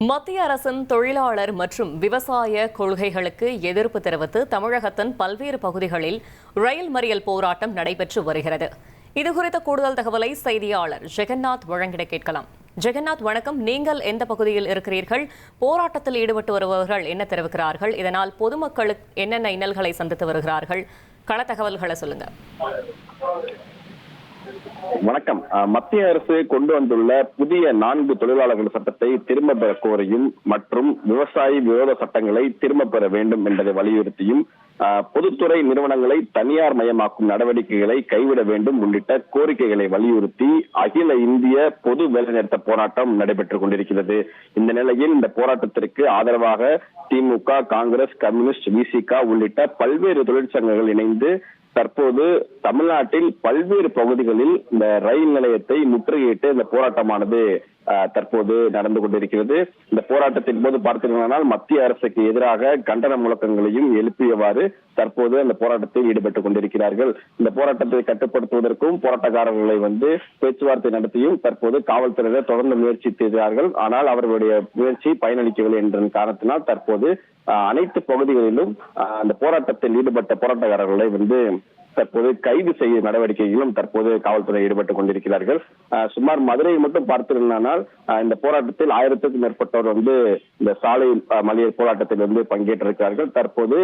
மத்திய அரசின் தொழிலாளர் மற்றும் விவசாய கொள்கைகளுக்கு எதிர்ப்பு தெரிவித்து தமிழகத்தின் பல்வேறு பகுதிகளில் ரயில் மறியல் போராட்டம் நடைபெற்று வருகிறது. இதுகுறித்த கூடுதல் தகவலை செய்தியாளர் ஜெகநாத் வழங்கிட கேட்கலாம். ஜெகநாத், வணக்கம். நீங்கள் எந்த பகுதியில் இருக்கிறீர்கள்? போராட்டத்தில் ஈடுபட்டு வருபவர்கள் என்ன தெரிவிக்கிறார்கள்? இதனால் பொதுமக்களுக்கு என்னென்ன இன்னல்களை சந்தித்து வருகிறார்கள்? கள தகவல்களை சொல்லுங்க. வணக்கம். மத்திய அரசு கொண்டு வந்துள்ள புதிய 4 தொழிலாளர்கள் சட்டத்தை திரும்ப பெற கோரியும் மற்றும் விவசாயி விரோத சட்டங்களை திரும்ப பெற வேண்டும் என்பதை வலியுறுத்தியும் பொதுத்துறை நிறுவனங்களை தனியார் மயமாக்கும் நடவடிக்கைகளை கைவிட வேண்டும் உள்ளிட்ட கோரிக்கைகளை வலியுறுத்தி அகில இந்திய பொது வேலைநிறுத்த போராட்டம் நடைபெற்றுக் கொண்டிருக்கிறது. இந்த நிலையில் இந்த போராட்டத்திற்கு ஆதரவாக திமுக, காங்கிரஸ், கம்யூனிஸ்ட், விசிக உள்ளிட்ட பல்வேறு தொழிற்சங்கங்கள் இணைந்து தற்போது தமிழ்நாட்டில் பல்வேறு பகுதிகளில் இந்த ரயில் நிலையத்தை முற்றுகையிட்டு இந்த போராட்டமானது தற்போது நடந்து கொண்டிருக்கிறது. இந்த போராட்டத்தின் போது பார்த்தீங்கன்னா மத்திய அரசுக்கு எதிராக கண்டன முழக்கங்களையும் எழுப்பியவாறு தற்போது அந்த போராட்டத்தில் ஈடுபட்டுக் கொண்டிருக்கிறார்கள். இந்த போராட்டத்தை கட்டுப்படுத்துவதற்கும் போராட்டக்காரர்களை பேச்சுவார்த்தை நடத்தியும் தற்போது காவல்துறையினர் தொடர்ந்து முயற்சித்தார்கள். ஆனால் அவர்களுடைய முயற்சி பயனளிக்கவில்லை என்ற காரணத்தினால் தற்போது அனைத்து பகுதிகளிலும் அந்த போராட்டத்தில் ஈடுபட்ட போராட்டக்காரர்களை தற்போது கைது செய்யும் நடவடிக்கைகளும் தற்போது காவல்துறை ஈடுபட்டுக் கொண்டிருக்கிறார்கள். சுமார் மதுரையை மட்டும் பார்த்திருந்தால் இந்த போராட்டத்தில் 1000க்கும் மேற்பட்டோர் இந்த சாலை மறியல் போராட்டத்தில் பங்கேற்றிருக்கிறார்கள். தற்போது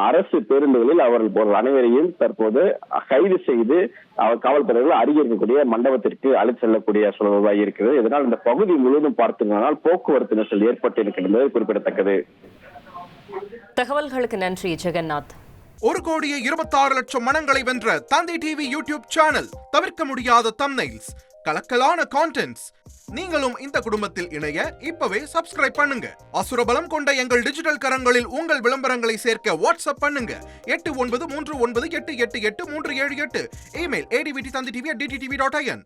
அரசு பேருந்துகளில் அவர்கள் அனைவரையும் தற்போது கைது செய்து காவல்துறைகள் அருகே இருக்கக்கூடிய மண்டபத்திற்கு அழைத்து செல்லக்கூடிய சூழல் உருவாகி இருக்கிறது. இதனால் இந்த பகுதி முழுவதும் பார்த்திருந்தால் போக்குவரத்து நெரிசல் ஏற்பட்டிருக்கிறது குறிப்பிடத்தக்கது. தகவல்களுக்கு நன்றி ஜெகநாத். 1,26,00,000 மனங்களை வென்ற தந்தை டிவி யூடியூப் சேனல். தவிர்க்க முடியாத தம்ப்நெயில்ஸ், கலக்கலான கான்டென்ட்ஸ். நீங்களும் இந்த குடும்பத்தில் இணைய இப்பவே சப்ஸ்கிரைப் பண்ணுங்க. அசுரபலம் கொண்ட எங்கள் டிஜிட்டல் கரங்களில் உங்கள் விளம்பரங்களை சேர்க்க வாட்ஸ்அப் பண்ணுங்க. 8939888838. Email advttv@dttv.in.